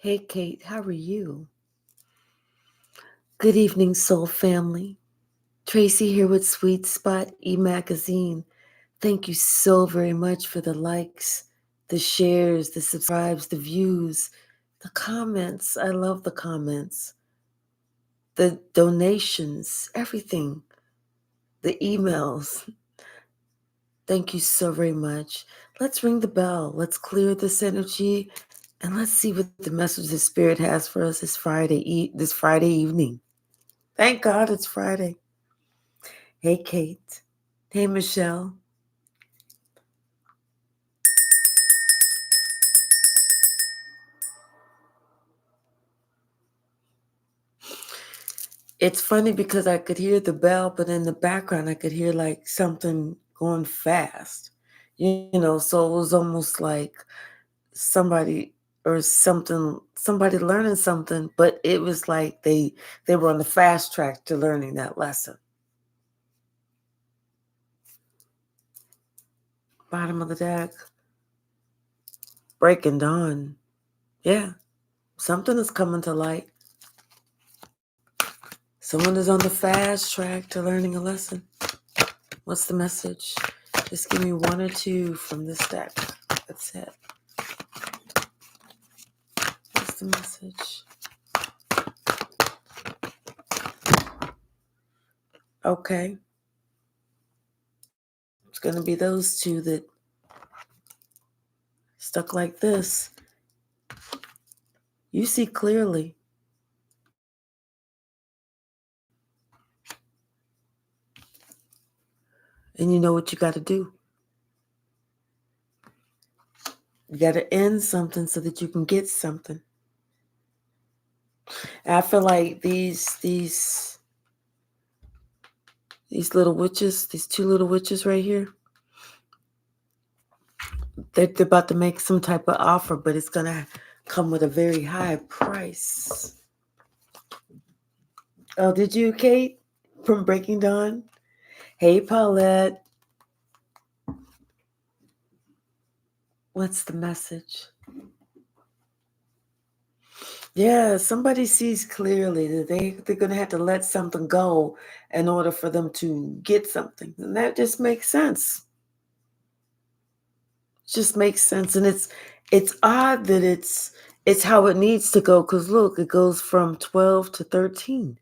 Hey, Kate, how are you? Good evening, soul family. Tracy here with Sweet Spot e-magazine. Thank you so very much for the likes, the shares, the subscribes, the views, the comments. I love the comments, the donations, everything, the emails. Thank you so very much. Let's ring the bell. Let's clear this energy and let's see what the message the Spirit has for us this Friday evening. Thank God it's Friday. Hey, Kate. Hey, Michelle. It's funny because I could hear the bell, but in the background, I could hear like something going fast. So it was almost like somebody or somebody learning something, but it was like they were on the fast track to learning that lesson. Bottom of the deck, breaking dawn. Yeah, something is coming to light. Someone is on the fast track to learning a lesson. What's the message? Just give me one or two from this deck. That's it. What's the message? Okay. It's going to be those two that stuck like this. You see clearly. And you know what you got to do. You got to end something so that you can get something. And I feel like these little witches, these two little witches right here, they're about to make some type of offer, but it's going to come with a very high price. Oh, did you, Kate, from Breaking Dawn? Hey, Paulette. What's the message? Yeah, somebody sees clearly that they're going to have to let something go in order for them to get something. And that just makes sense. Just makes sense. And it's odd that it's how it needs to go, because look, it goes from 12 to 13.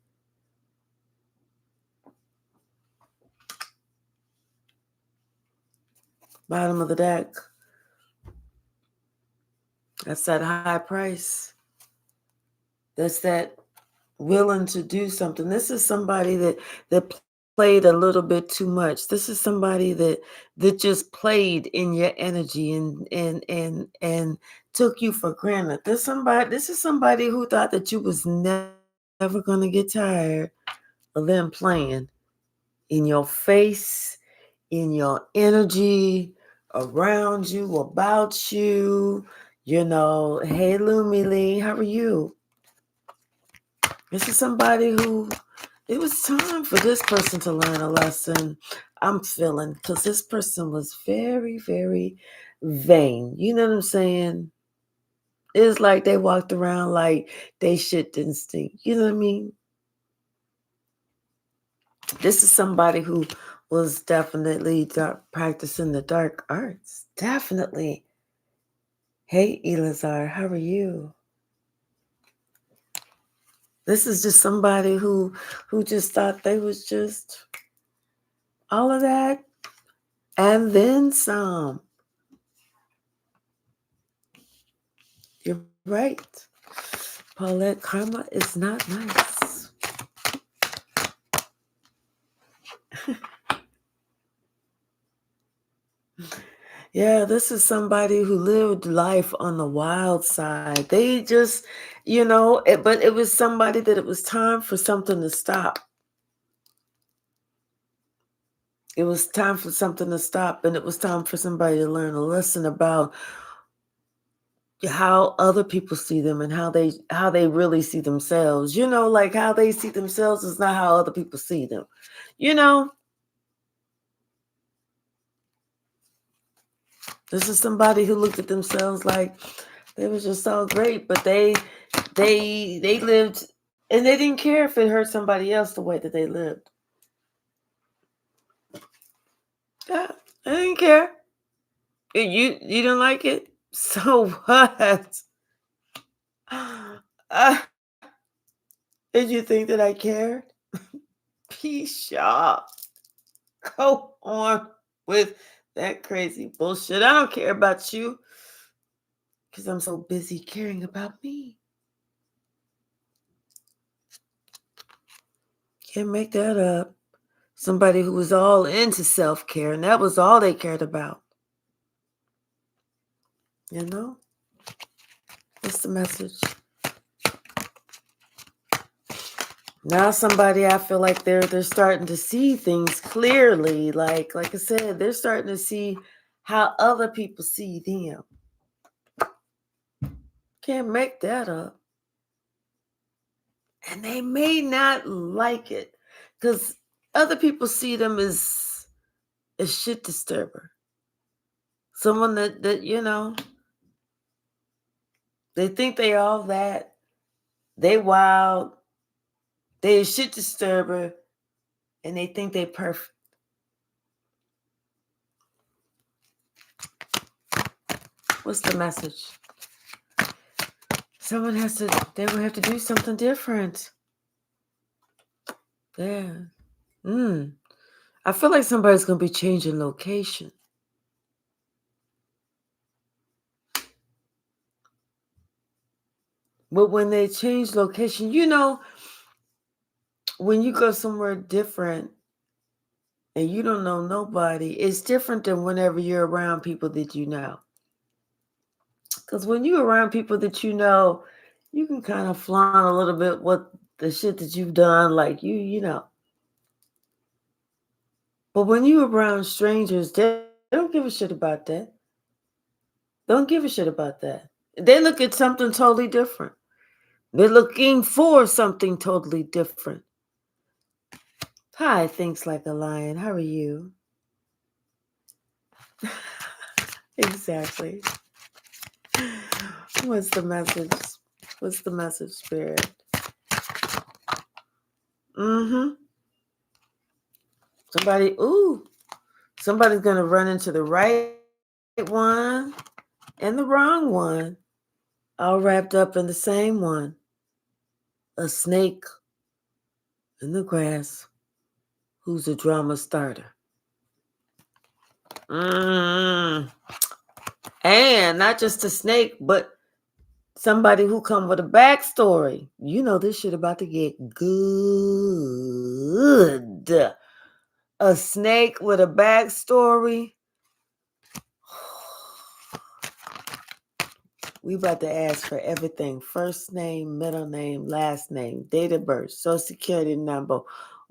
Bottom of the deck. That's that high price. That's that willing to do something. This is somebody that played a little bit too much. This is somebody that just played in your energy and took you for granted. This is somebody who thought that you was never going to get tired of them playing in your face, in your energy, around you, about you. Hey, Lumily, how are you? This is somebody who, it was time for this person to learn a lesson. I'm feeling, because this person was very, very vain. You know what I'm saying? It's like they walked around like they shit didn't stink. You know what I mean? This is somebody who was definitely practicing the dark arts. Definitely. Hey, Elazar, how are you? This is just somebody who just thought they was just all of that and then some. You're right. Paulette, karma is not nice. Yeah, this is somebody who lived life on the wild side. They just, but it was somebody that it was time for something to stop. It was time for something to stop, and it was time for somebody to learn a lesson about how other people see them and how they really see themselves. Like how they see themselves is not how other people see them. This is somebody who looked at themselves like They was just all great, but they lived, and they didn't care if it hurt somebody else the way that they lived. Yeah, I didn't care. You don't like it? So what? Did you think that I cared? Peace, y'all. Go on with that crazy bullshit. I don't care about you because I'm so busy caring about me. Can't make that up. Somebody who was all into self-care, and that was all they cared about. You know? What's the message? Now somebody, I feel like they're starting to see things clearly. Like I said, they're starting to see how other people see them. Can't make that up. And they may not like it because other people see them as a shit disturber. Someone that they think they all that. They wild. They a shit disturber. And they think they perfect. What's the message? They would have to do something different. Yeah. I feel like somebody's going to be changing location. But when they change location, when you go somewhere different and you don't know nobody, it's different than whenever you're around people that you know. Because when you're around people that you know, you can kind of flaunt a little bit what the shit that you've done, like you know. But when you're around strangers, they don't give a shit about that. Don't give a shit about that. They look at something totally different. They're looking for something totally different. Hi, thinks like a lion. How are you? Exactly. What's the message? What's the message, Spirit? Somebody's going to run into the right one and the wrong one, all wrapped up in the same one. A snake in the grass who's a drama starter. And not just a snake, but somebody who come with a backstory. You know this shit about to get good. A snake with a backstory. We about to ask for everything. First name, middle name, last name, date of birth, social security number.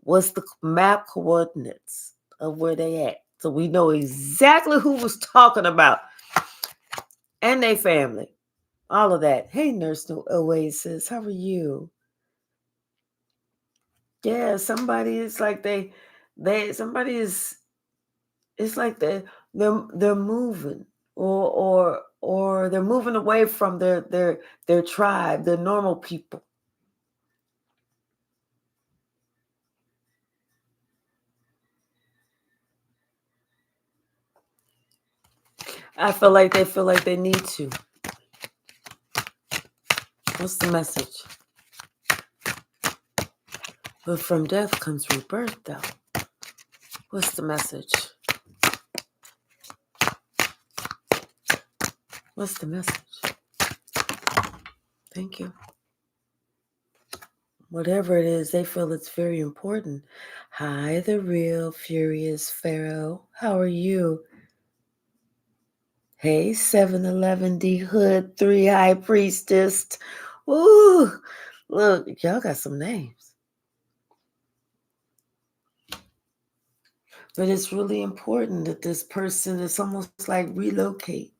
What's the map coordinates of where they at? So we know exactly who was talking about. And they family. All of that. Hey, Nurse No Oasis, how are you? Yeah, somebody is like somebody is, it's like they're moving or they're moving away from their tribe, their normal people. I feel like they need to. What's the message? But from death comes rebirth, though. What's the message? What's the message? Thank you. Whatever it is, they feel it's very important. Hi, the real furious Pharaoh. How are you? Hey, 711D Hood 3 High Priestess. Ooh, look, y'all got some names. But it's really important that this person is almost like relocate.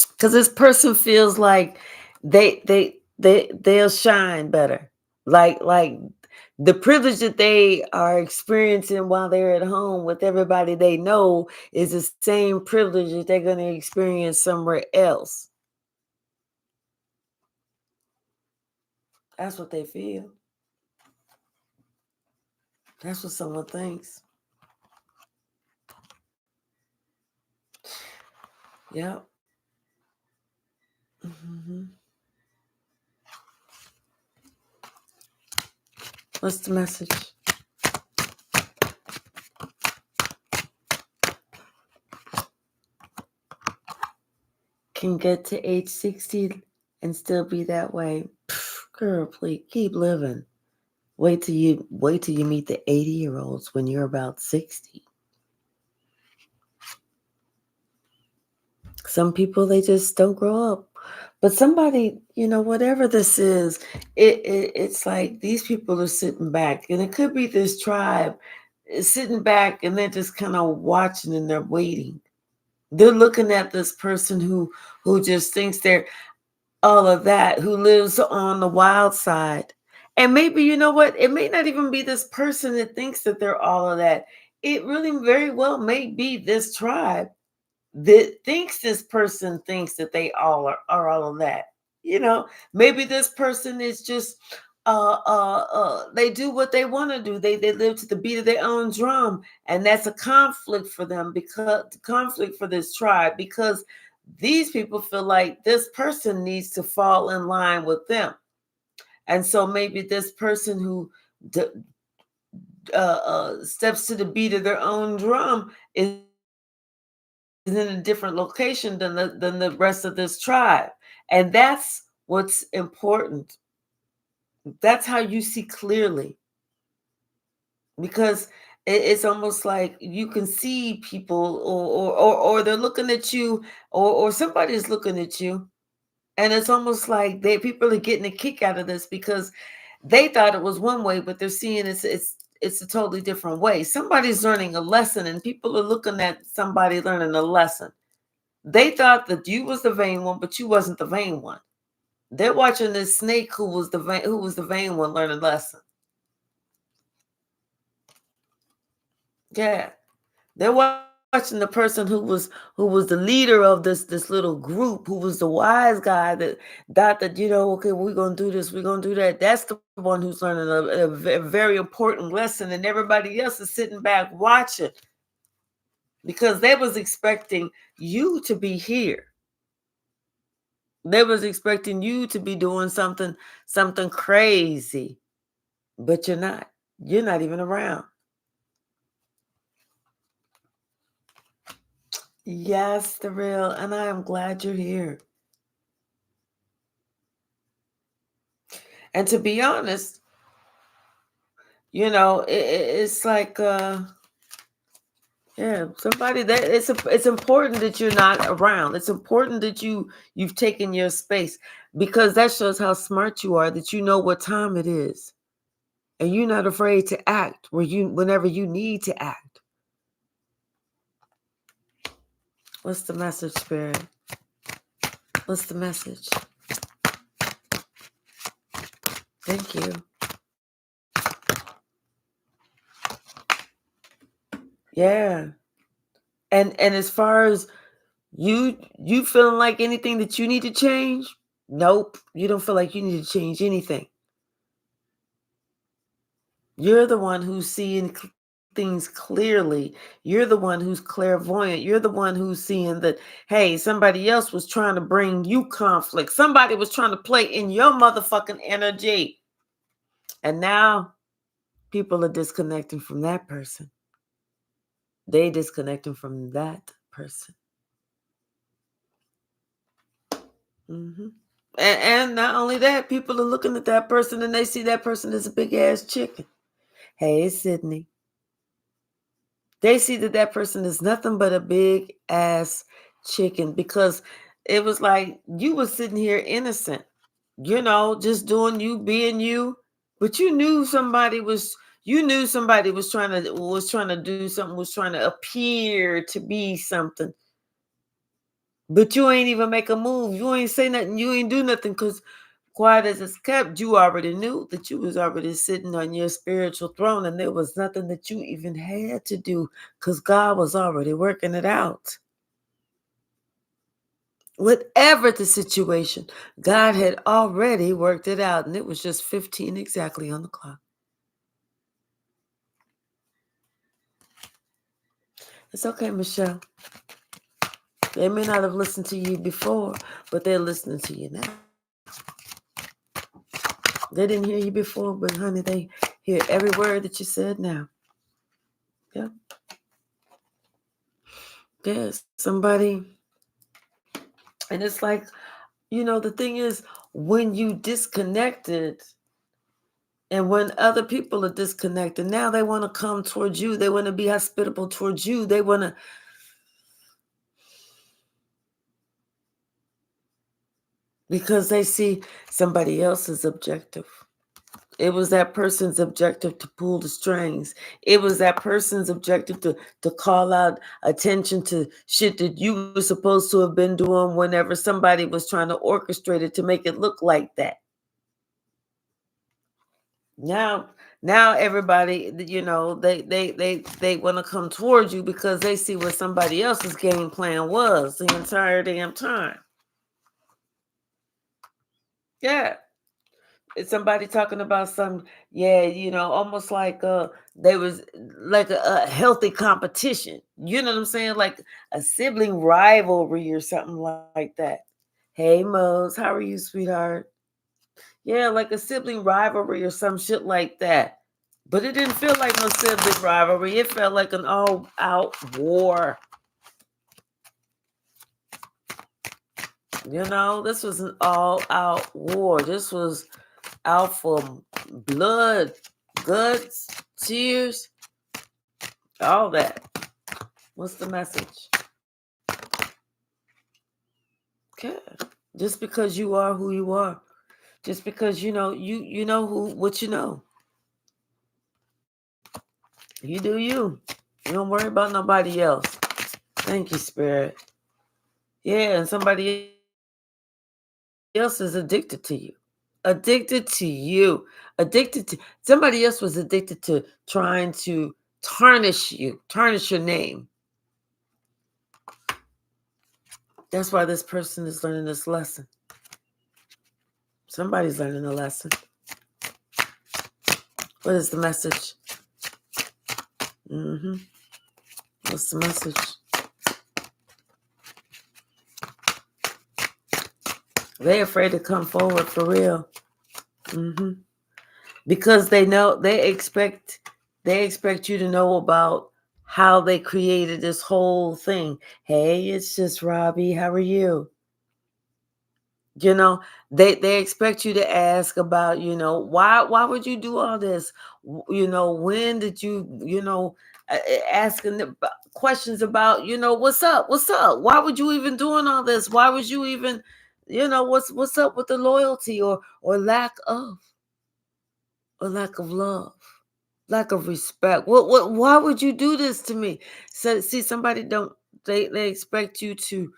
Because this person feels like they'll shine better. Like the privilege that they are experiencing while they're at home with everybody they know is the same privilege that they're going to experience somewhere else. That's what they feel. That's what someone thinks. Yep. Mm-hmm. What's the message? Can get to age 60 and still be that way. Girl, please keep living. Wait till you meet the 80-year-olds when you're about 60. Some people, they just don't grow up. But somebody, whatever this is, it's like these people are sitting back, and it could be this tribe is sitting back and they're just kind of watching and they're waiting. They're looking at this person who just thinks they're all of that, who lives on the wild side. And maybe, you know what? It may not even be this person that thinks that they're all of that. It really very well may be this tribe that thinks this person thinks that they are all of that. Maybe this person is just they do what they want to do. They live to the beat of their own drum, and that's a conflict for them, because conflict for this tribe, because these people feel like this person needs to fall in line with them. And so maybe this person who steps to the beat of their own drum is in a different location than the rest of this tribe. And that's what's important. That's how you see clearly, because it's almost like you can see people, or they're looking at you, or somebody's looking at you, and it's almost like people are getting a kick out of this, because they thought it was one way, but they're seeing it's a totally different way. Somebody's learning a lesson, and people are looking at somebody learning a lesson. They thought that you was the vain one, but you wasn't the vain one. They're watching this snake who was the vain one learn a lesson. Yeah. They're watching the person who was the leader of this little group, who was the wise guy that thought that, okay, we're gonna do this, we're gonna do that. That's the one who's learning a very important lesson, and everybody else is sitting back watching, because they was expecting you to be here. They was expecting you to be doing something crazy, but you're not. You're not even around. Yes, the real, and I am glad you're here. And to be honest, it's like yeah, somebody that it's important that you're not around. It's important that you've taken your space, because that shows how smart you are, that you know what time it is. And you're not afraid to act whenever you need to act. What's the message, Spirit? What's the message? Thank you. Yeah. And as far as you feeling like anything that you need to change, nope. You don't feel like you need to change anything. You're the one who's seeing things clearly. You're the one who's clairvoyant. You're the one who's seeing that, hey, somebody else was trying to bring you conflict. Somebody was trying to play in your motherfucking energy. And now people are disconnecting from that person. They disconnecting from that person. Mm-hmm. And not only that, people are looking at that person and they see that person as a big ass chicken. Hey, Sydney. They see that person is nothing but a big ass chicken, because it was like you were sitting here innocent, just doing you, being you, but you knew somebody was trying to do something, was trying to appear to be something. But you ain't even make a move. You ain't say nothing. You ain't do nothing, because quiet as it's kept, you already knew that you was already sitting on your spiritual throne, and there was nothing that you even had to do, because God was already working it out. Whatever the situation, God had already worked it out, and it was just 15 exactly on the clock. It's okay, Michelle. They may not have listened to you before, but they're listening to you now. They didn't hear you before, but honey, they hear every word that you said now. Yeah. Yes, somebody. And it's like, the thing is, when you disconnected and when other people are disconnected, now they want to come towards you. They want to be hospitable towards you. They want to, because they see somebody else's objective. It was that person's objective to pull the strings. It was that person's objective to call out attention to shit that you were supposed to have been doing whenever somebody was trying to orchestrate it to make it look like that. Now everybody, they want to come towards you because they see what somebody else's game plan was the entire damn time. Yeah. It's somebody talking about some, almost like they was like a healthy competition. You know what I'm saying? Like a sibling rivalry or something like that. Hey Mose, how are you, sweetheart? Yeah, like a sibling rivalry or some shit like that. But it didn't feel like no sibling rivalry. It felt like an all-out war. This was an all-out war. This was out for blood, guts, tears, all that. What's the message? Okay. Just because you are who you are. Just because you know what you know. You do you. You don't worry about nobody else. Thank you, Spirit. Yeah, and somebody else is addicted to you. Addicted to you. Addicted to somebody else was addicted to trying to tarnish you, tarnish your name. That's why this person is learning this lesson. Somebody's learning a lesson. What is the message? What's the message? They're afraid to come forward for real. Because they expect you to know about how they created this whole thing. Hey, it's just Robbie. How are you? They expect you to ask about, why would you do all this? When did you, asking questions about, what's up? Why would you even doing all this? Why would you even, what's up with the loyalty or lack of love, lack of respect? Why would you do this to me? So see, somebody don't, they expect you to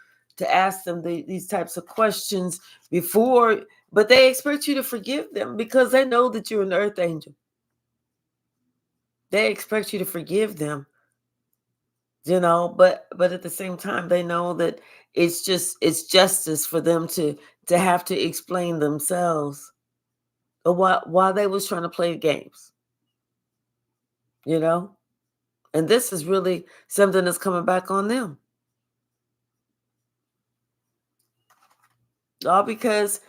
ask them these types of questions before, but they expect you to forgive them because they know that you're an earth angel. They expect you to forgive them, but at the same time, they know that it's justice for them to have to explain themselves or why they was trying to play games, and this is really something that's coming back on them. All because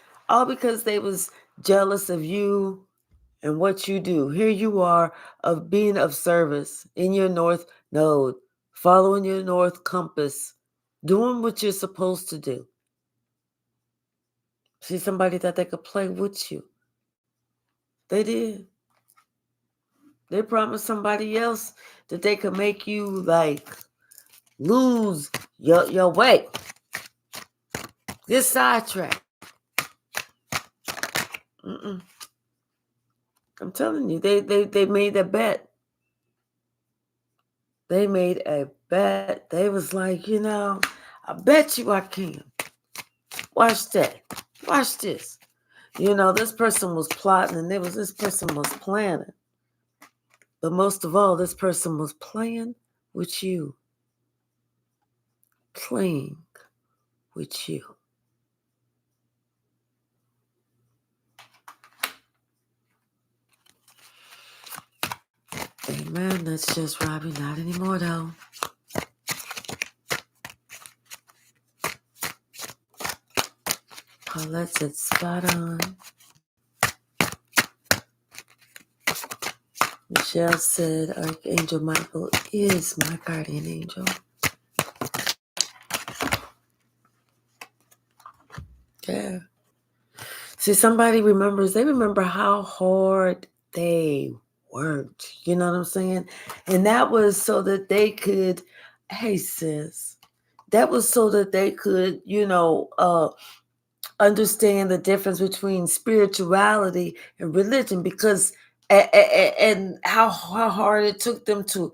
they was jealous of you and what you do. Here you are of being of service in your north node, following your north compass, doing what you're supposed to do. See somebody that they could play with you. They did. They promised somebody else that they could make you like lose your way. Get sidetracked. I'm telling you, they made a bet. They made a bet. They was like, I bet you I can. Watch that. Watch this. This person was plotting and this person was planning. But most of all, this person was playing with you. Playing with you. Man, that's just Robbie. Not anymore, though. Paulette said spot on. Michelle said Archangel Michael is my guardian angel. Yeah. See, somebody remembers, they remember how hard they worked. You know what I'm saying? And that was so that they could, hey, sis, that was so that they could, understand the difference between spirituality and religion, because and how hard it took them to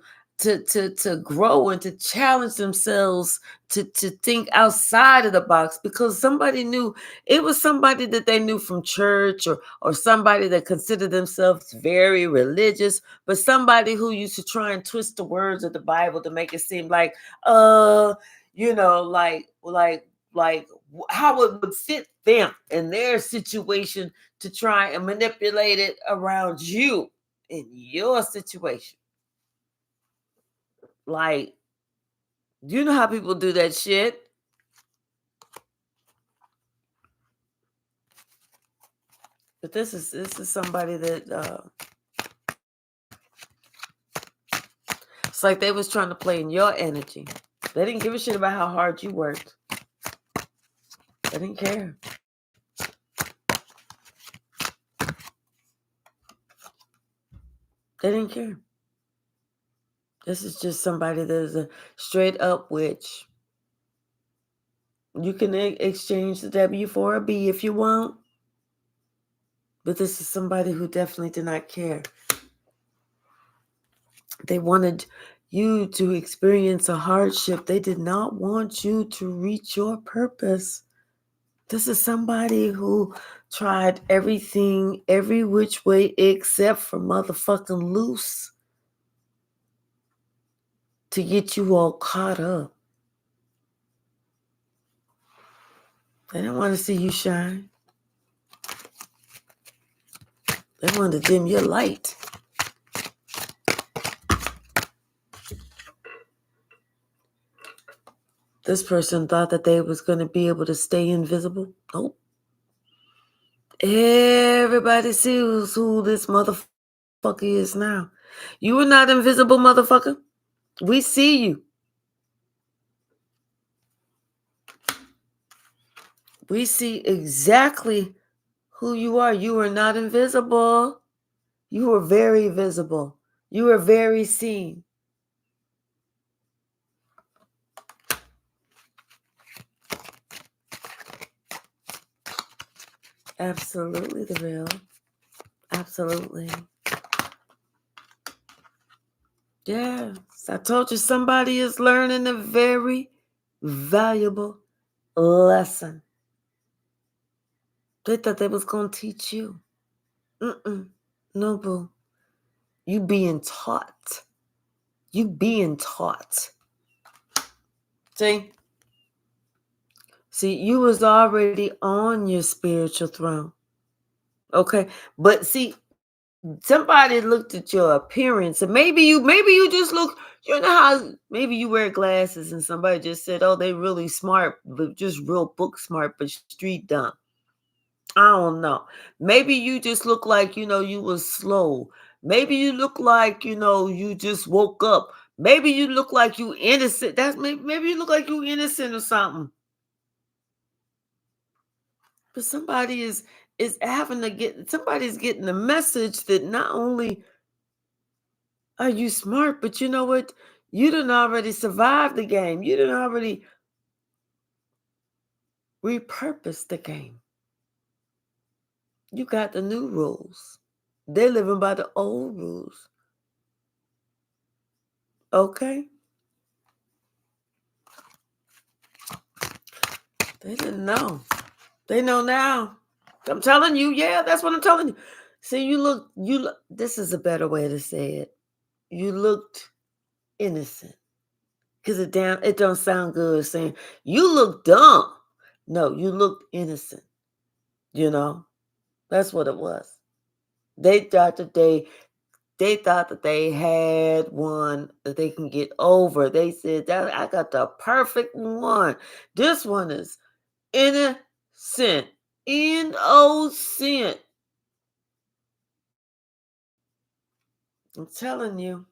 grow and to challenge themselves to think outside of the box, because somebody knew, it was somebody that they knew from church, or somebody that considered themselves very religious, but somebody who used to try and twist the words of the Bible to make it seem like like how it would fit them in their situation, to try and manipulate it around you in your situation. Like, you know how people do that shit. But this is somebody that it's like they was trying to play in your energy. They didn't give a shit about how hard you worked. They didn't care. They didn't care. This is just somebody that is a straight up witch. You can exchange the W for a B if you want. But this is somebody who definitely did not care. They wanted you to experience a hardship. They did not want you to reach your purpose. This is somebody who tried everything, every which way except for motherfucking loose, to get you all caught up. They didn't want to see you shine. They wanted to dim your light. This person thought that they was going to be able to stay invisible. Nope. Everybody sees who this motherfucker is now. You are not invisible, motherfucker. We see you. We see exactly who you are. You are not invisible. You are very visible. You are very seen. Absolutely the real. Absolutely. Yes. I told you, somebody is learning a very valuable lesson. They thought they was going to teach you. No, boo. You being taught. You being taught. See, you was already on your spiritual throne. Okay. But see, somebody looked at your appearance, and maybe you just look, you know how maybe you wear glasses and somebody just said, oh, they really smart, but just real book smart, but street dumb. I don't know. Maybe you just look like, you was slow. Maybe you look like, you just woke up. Maybe you look like you innocent. Maybe you look like you innocent or something. But somebody is somebody's getting the message that not only are you smart, but you know what? You done already survived the game. You done already repurposed the game. You got the new rules. They're living by the old rules. Okay? They didn't know. They know now. I'm telling you, yeah, that's what I'm telling you. See, you look, this is a better way to say it. You looked innocent. Because it don't sound good saying, you look dumb. No, you looked innocent. That's what it was. They thought that they They thought that they had one that they can get over. They said that I got the perfect one. This one is innocent. Innocent. I'm telling you.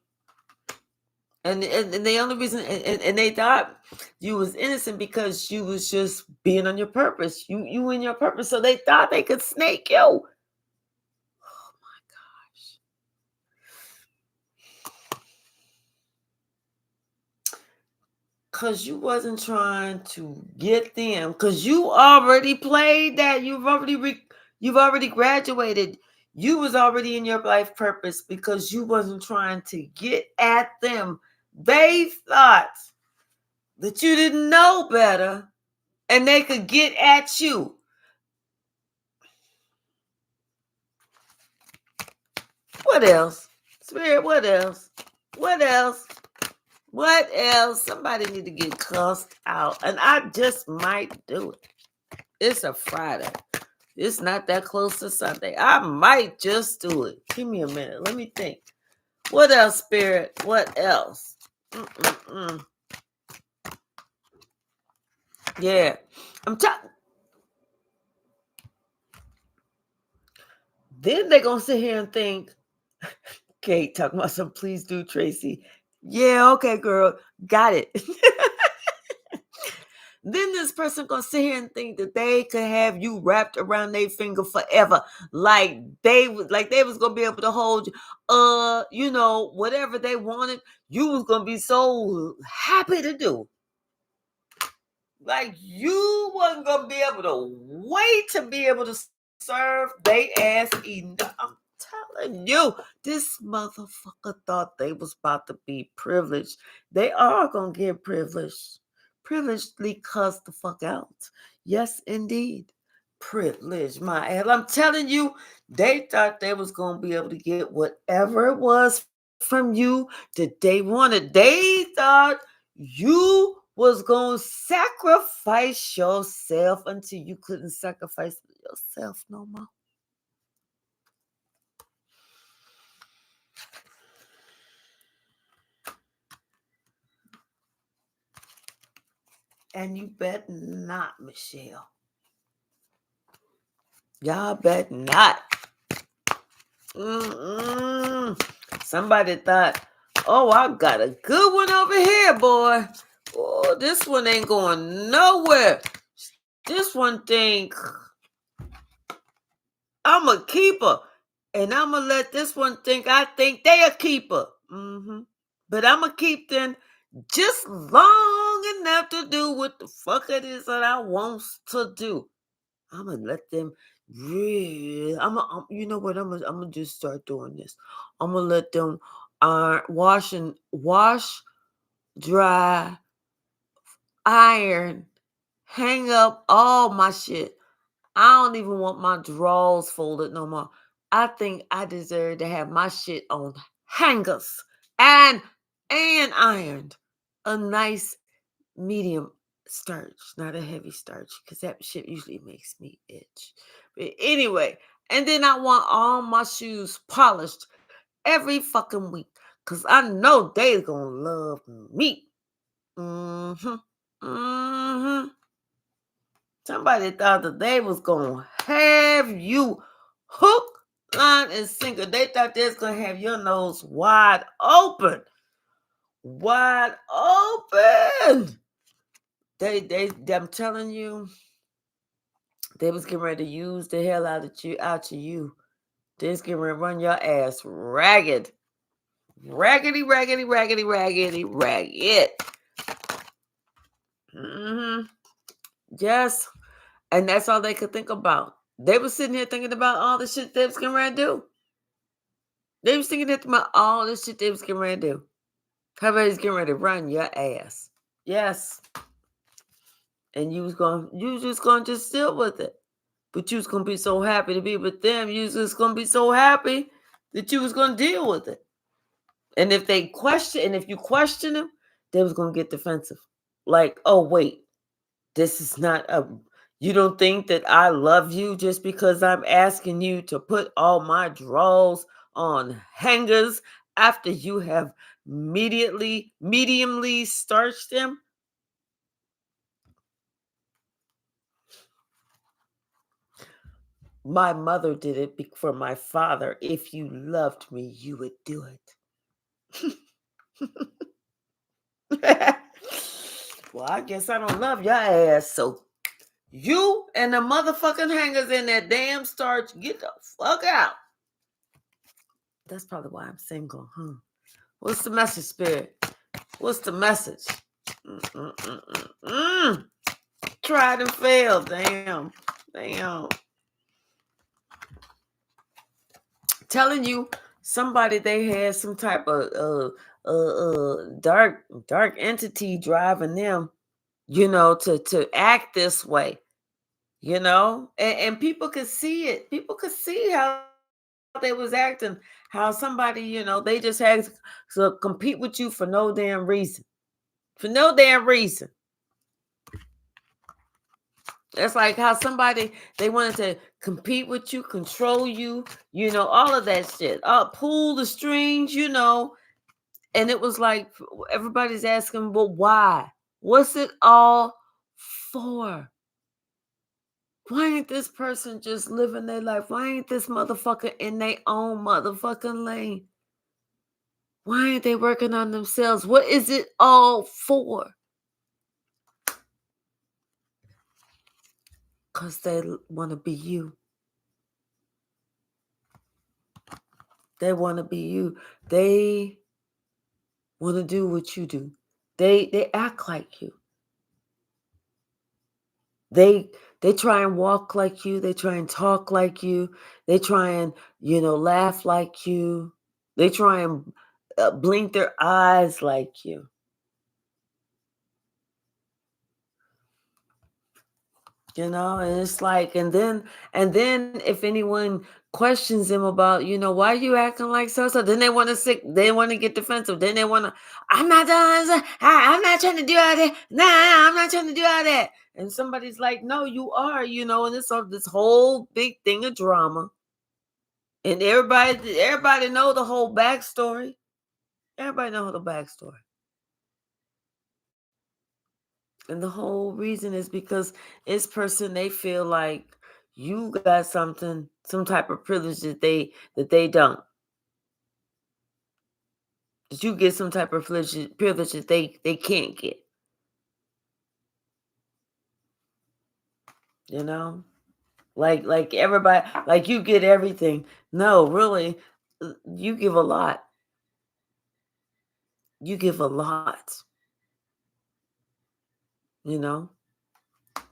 And the only reason and they thought you was innocent because you was just being on your purpose. You in your purpose. So they thought they could snake you. Oh my gosh. Because you wasn't trying to get them. Because you already played that. You've already graduated. You was already in your life purpose because you wasn't trying to get at them. They thought that you didn't know better and they could get at you. What else? Spirit, what else? What else? What else? Somebody need to get cussed out. And I just might do it. It's a Friday. It's not that close to Sunday. I might just do it. Give me a minute. Let me think. What else, Spirit? What else? Yeah. I'm talking. Then they're going to sit here and think, Kate talking about some please do, Tracy. Yeah, okay, girl. Got it. Then this person gonna sit here and think that they could have you wrapped around their finger forever, like they was gonna be able to hold you, whatever they wanted, you was gonna be so happy to do. Like you wasn't gonna be able to wait to be able to serve they ass eating. I'm telling you, this motherfucker thought they was about to be privileged. They are gonna get privileged. Privilegedly cuss the fuck out. Yes, indeed. Privilege, my ass. I'm telling you, they thought they was gonna be able to get whatever it was from you that they wanted. They thought you was gonna sacrifice yourself until you couldn't sacrifice yourself no more. And you bet not, Michelle. Y'all bet not. Somebody thought, oh, I got a good one over here, boy. Oh, this one ain't going nowhere. This one think I'm a keeper. And I'm going to let this one think I think they a keeper. But I'm going to keep them just long enough to do what the fuck it is that I want to do. I'm going to let them you know what? I'm gonna just start doing this. I'm gonna let them wash, dry, iron, hang up all my shit. I don't even want my drawers folded no more. I think I deserve to have my shit on hangers and ironed. A nice medium starch, not a heavy starch, because that shit usually makes me itch. But anyway, and then I want all my shoes polished every fucking week, because I know they're gonna love me. Somebody thought that they was gonna have you hook, line, and sinker. They thought they was gonna have your nose wide open. Wide open. I'm telling you, they was getting ready to use the hell out of you. They was getting ready to run your ass ragged. Raggedy, raggedy, raggedy, raggedy, ragged. Yes. And that's all they could think about. They was sitting here thinking about all the shit they was getting ready to do. They was thinking about all the shit they was getting ready to do. How about getting ready to run your ass? Yes. And you was just gonna just deal with it. But you was gonna be so happy to be with them. You was just gonna be so happy that you was gonna deal with it. And if you question them, they was gonna get defensive. Like, oh wait, this is not you don't think that I love you just because I'm asking you to put all my drawers on hangers after you have mediumly starched them? My mother did it for my father. If you loved me, you would do it. Well, I guess I don't love your ass, so you and the motherfucking hangers in that damn starch, get the fuck out. That's probably why I'm single, huh? What's the message, Spirit? What's the message? Tried and failed. Damn. Telling you, somebody, they had some type of dark entity driving them, to act this way, and people could see it. People could see how they was acting, how somebody, they just had to compete with you for no damn reason. It's like how somebody, they wanted to compete with you, control you, all of that shit. Pull the strings, and it was like everybody's asking, well, why? What's it all for? Why ain't this person just living their life? Why ain't this motherfucker in their own motherfucking lane? Why ain't they working on themselves? What is it all for? Because they want to be you. They want to be you. They want to do what you do. They act like you. They try and walk like you. They try and talk like you. They try and, laugh like you. They try and blink their eyes like you. And it's like, and then if anyone questions them about, why are you acting like so, then they want to get defensive. Then they want to, I'm not done. I'm not trying to do all that. Nah, I'm not trying to do all that. And somebody's like, no, you are, and it's this whole big thing of drama. And everybody know the whole backstory. Everybody know the backstory. And the whole reason is because this person, they feel like you got some type of privilege that they don't. That you get some type of privilege that they can't get. Like everybody, like you get everything. No, really, you give a lot. You give a lot.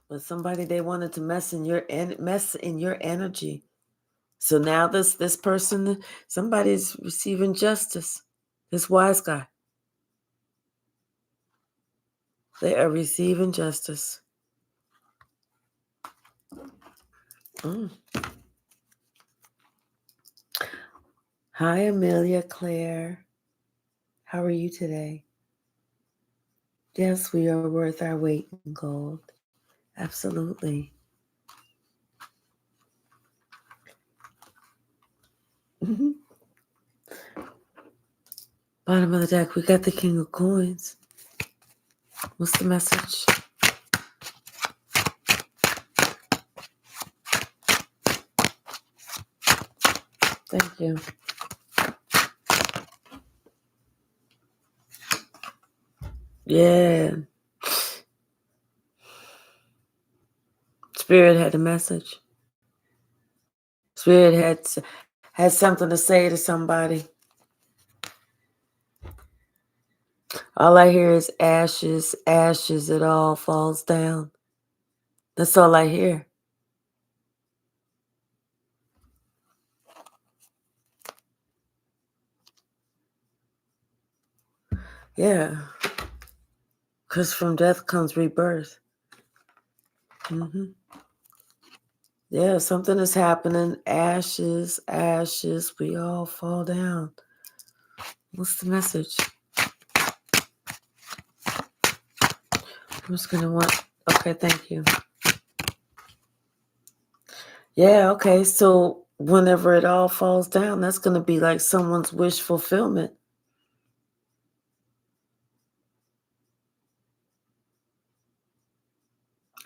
But somebody, they wanted to mess in your energy. So now this person, somebody's receiving justice. This wise guy. They are receiving justice. Hi, Amelia Claire. How are you today? Yes, we are worth our weight in gold. Absolutely. Bottom of the deck, we got the King of Coins. What's the message? Thank you. Yeah. Spirit had a message. Spirit had something to say to somebody. All I hear is ashes, ashes. It all falls down. That's all I hear. Yeah. Because from death comes rebirth. Yeah, something is happening. Ashes, ashes. We all fall down. What's the message? I'm just going to want... Okay, thank you. Yeah, okay. So whenever it all falls down, that's going to be like someone's wish fulfillment.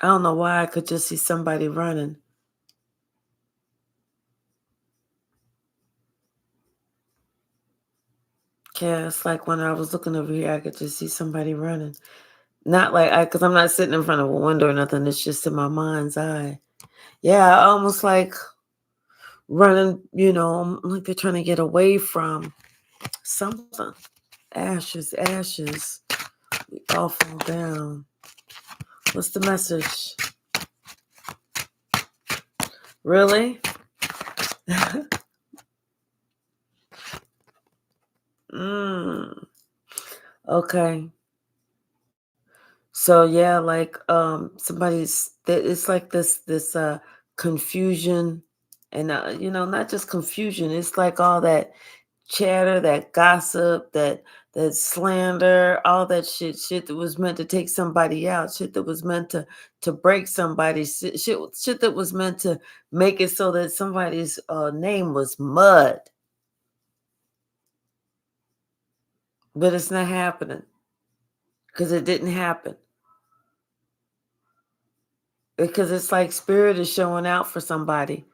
I don't know why I could just see somebody running. Yeah, it's like when I was looking over here, I could just see somebody running. Not like because I'm not sitting in front of a window or nothing. It's just in my mind's eye. Yeah, almost like running, like they're trying to get away from something. Ashes, ashes. We all fall down. What's the message? Really? Okay. So yeah, like it's like this confusion and not just confusion, it's like all that chatter, that gossip, that slander, all that shit that was meant to take somebody out, shit that was meant to break somebody, shit that was meant to make it so that somebody's name was mud. But it's not happening because it didn't happen. Because it's like spirit is showing out for somebody.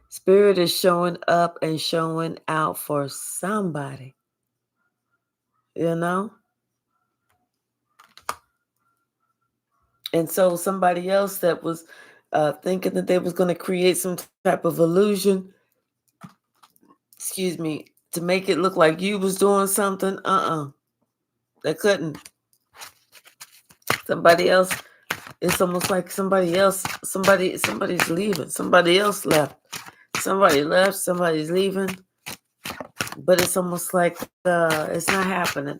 Spirit is showing up and showing out for somebody, you know? And so somebody else that was thinking that they was going to create some type of illusion, excuse me, to make it look like you was doing something, they couldn't. Somebody else, it's almost like somebody's leaving. Somebody else left. Somebody left, somebody's leaving. But it's almost like it's not happening.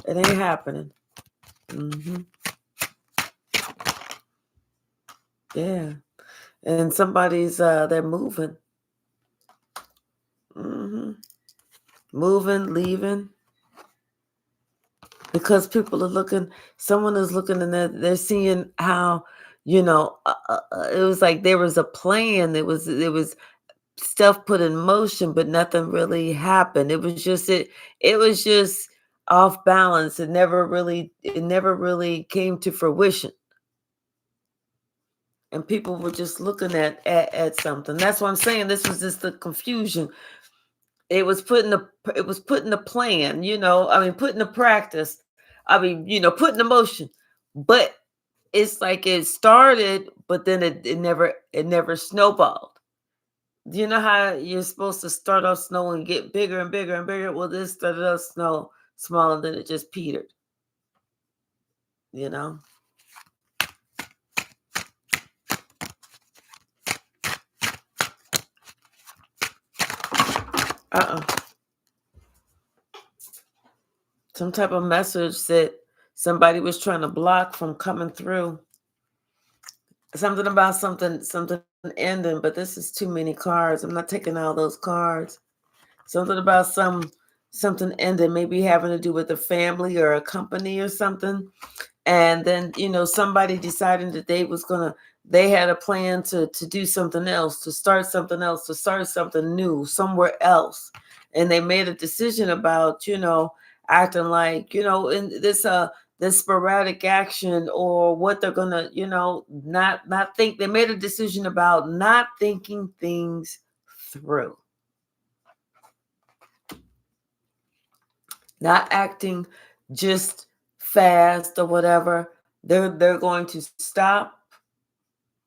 It ain't happening. Yeah. And somebody's they're moving. Moving, leaving. Because people are looking, someone is looking and they're seeing how, it was like there was a plan. There was stuff put in motion, but nothing really happened. It was just off balance. It never really came to fruition. And people were just looking at something. That's what I'm saying. This was just the confusion. It was put in the plan, put into practice. Put into motion. But it's like it started, but then it never snowballed. Do you know how you're supposed to start off snow and get bigger and bigger and bigger? Well, this started off snow small and then it just petered. You know? Some type of message that somebody was trying to block from coming through. Something about something ending, but this is too many cards. I'm not taking all those cards. Something about something ending, maybe having to do with a family or a company or something. And then, somebody deciding that they had a plan to do something else, to start something else, to start something new somewhere else. And they made a decision about, acting like, in this sporadic action or what they're gonna, not think. They made a decision about not thinking things through. Not acting just fast or whatever. They're going to stop.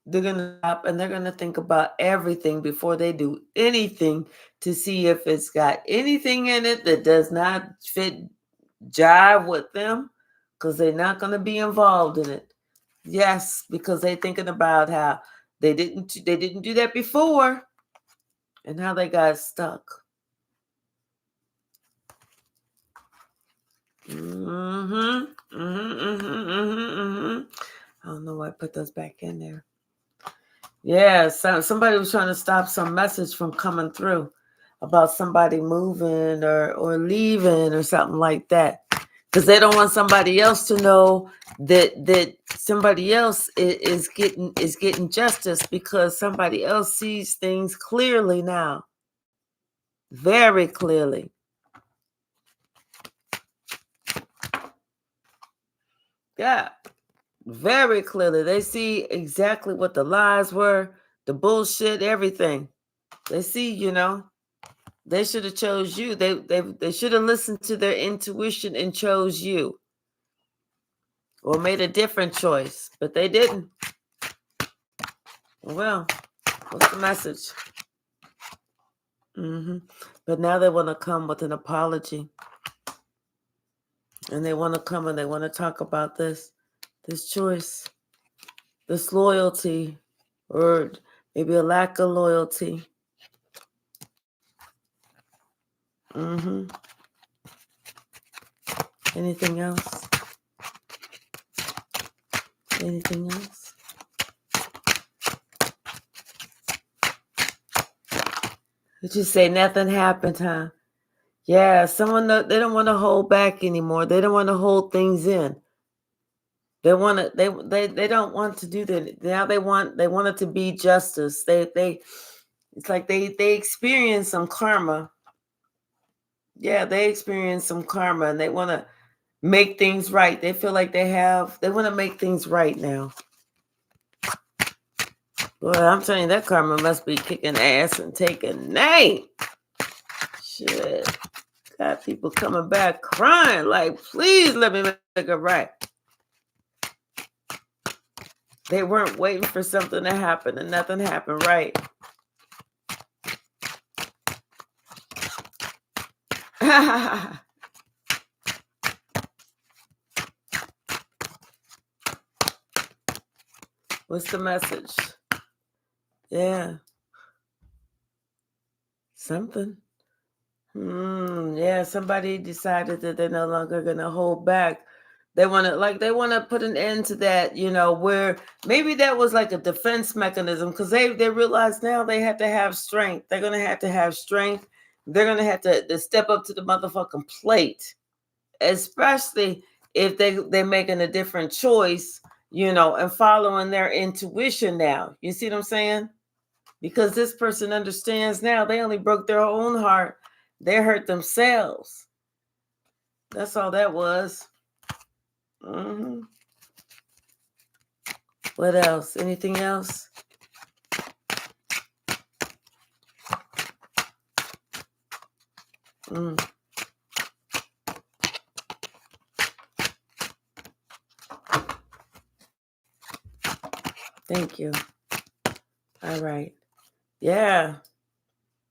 They're going to stop and they're going to think about everything before they do anything to see if it's got anything in it that does not jive with them, because they're not going to be involved in it. Yes, because they're thinking about how they didn't do that before and how they got stuck. I don't know why I put those back in there. Yeah, somebody was trying to stop some message from coming through about somebody moving or leaving or something like that. Because they don't want somebody else to know that somebody else is getting justice, because somebody else sees things clearly now, very clearly. Yeah, very clearly. They see exactly what the lies were, the bullshit, everything. They see, they should have chose you. They should have listened to their intuition and chose you, or made a different choice, but they didn't. Well, what's the message? But now they want to come with an apology, and they want to come and they want to talk about this choice, this loyalty, or maybe a lack of loyalty. Anything else? Anything else? Did you say nothing happened, huh? Yeah, they don't want to hold back anymore. They don't want to hold things in. They want to. They don't want to do that now. They want it to be justice. It's like they experience some karma. Yeah, they experience some karma, and they want to make things right. They feel like they want to make things right now. Boy, I'm telling you, that karma must be kicking ass and taking name. Shit. Got people coming back crying, like, please let me make it right. They weren't waiting for something to happen, and nothing happened, right? What's the message? Yeah. Something. Yeah, somebody decided that they're no longer going to hold back. They want to put an end to that, where maybe that was like a defense mechanism, because they realize now they have to have strength. They're going to have strength. They're going to have to step up to the motherfucking plate, especially if they're making a different choice, and following their intuition now. You see what I'm saying? Because this person understands now they only broke their own heart. They hurt themselves. That's all that was. What else? Anything else? Thank you. All right. Yeah.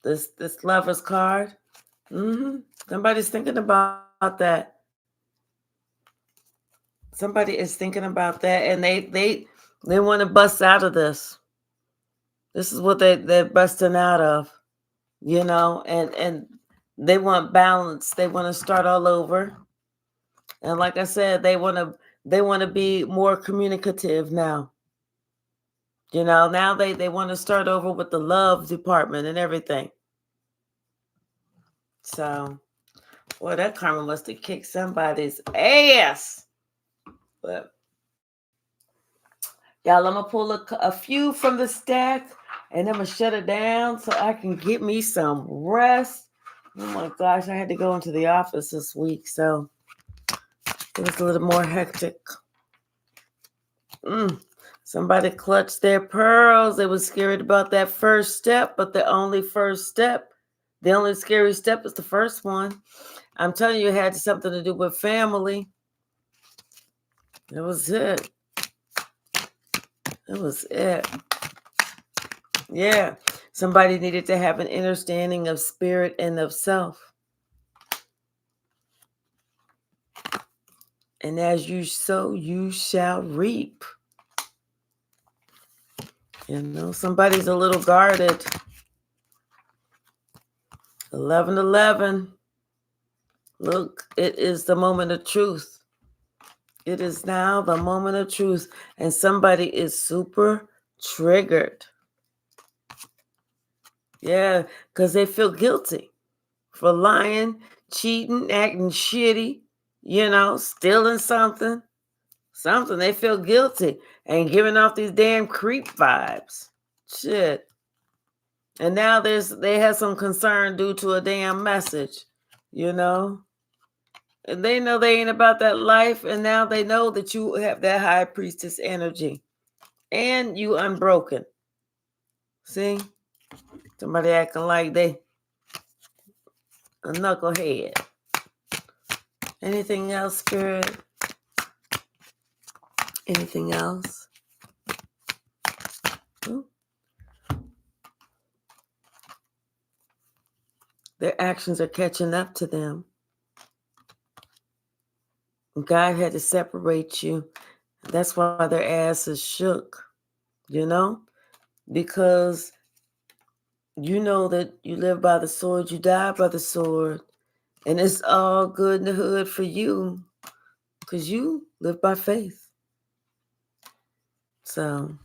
This lover's card. Somebody's thinking about that. Somebody is thinking about that, and they want to bust out of this. This is what they're busting out of, and they want balance. They want to start all over. And like I said, they want to be more communicative now. Now they want to start over with the love department and everything. So, boy, that karma must have kicked somebody's ass. But y'all, I'm gonna pull a few from the stack, and I'm gonna shut it down so I can get me some rest. Oh my gosh, I had to go into the office this week, so it was a little more hectic. Somebody clutched their pearls. They were scared about that first step, but the only scary step is the first one. I'm telling you, it had something to do with family. That was it. That was it. Yeah. Somebody needed to have an understanding of spirit and of self. And as you sow, you shall reap. Somebody's a little guarded. 11:11. Look, it is the moment of truth. It is now the moment of truth. And somebody is super triggered. Yeah, because they feel guilty for lying, cheating, acting shitty. stealing something. Something. They feel guilty and giving off these damn creep vibes. Shit. And now they have some concern due to a damn message, you know? And they know they ain't about that life, and now they know that you have that high priestess energy. And you unbroken. See? Somebody acting like they a knucklehead. Anything else, Spirit? Anything else? Ooh. Their actions are catching up to them. God had to separate you. That's why their ass is shook, because you know that you live by the sword, you die by the sword, and it's all good in the hood for you because you live by faith. So,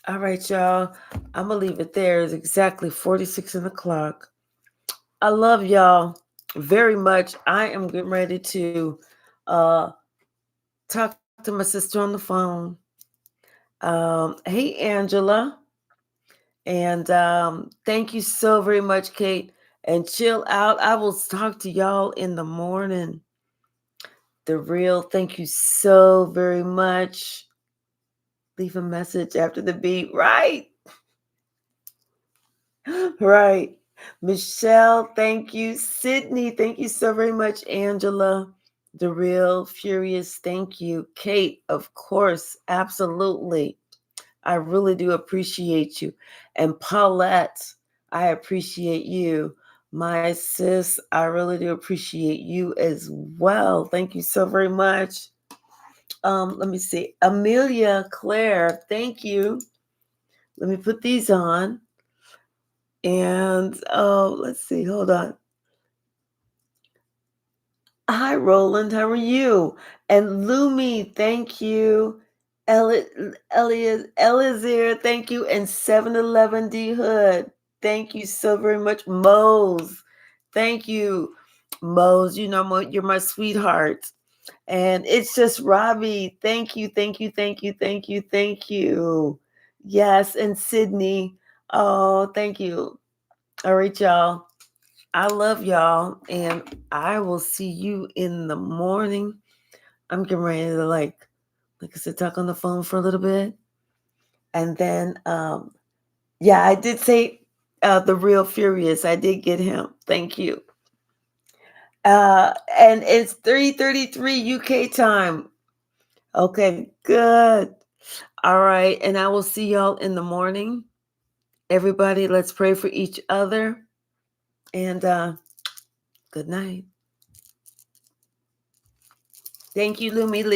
all right, y'all. I'm going to leave it there. It's exactly 46 in the clock. I love y'all very much. I am getting ready to talk to my sister on the phone. Hey, Angela. And thank you so very much, Kate. And chill out. I will talk to y'all in the morning. The Real, thank you so very much. Leave a message after the beat. Right. Right. Michelle, thank you. Sydney, thank you so very much. Angela, The Real, Furious, thank you. Kate, of course, absolutely. I really do appreciate you. And Paulette, I appreciate you. My sis, I really do appreciate you as well. Thank you so very much. Let me see. Amelia, Claire, thank you. Let me put these on. And let's see. Hold on. Hi, Roland. How are you? And Lumi, thank you. Elizir, thank you. And 711 D Hood, thank you so very much. Mose, thank you. Mose, you're my sweetheart. And it's just Robbie. Thank you, thank you, thank you, thank you, thank you. Yes, and Sydney. Oh, thank you. All right, y'all. I love y'all, and I will see you in the morning. I'm getting ready to like I said, talk on the phone for a little bit. And then yeah, I did say The Real Furious. I did get him. Thank you. And it's 3:33 UK time. Okay, good. All right, and I will see y'all in the morning. Everybody, let's pray for each other. And good night. Thank you, Lumi Lee.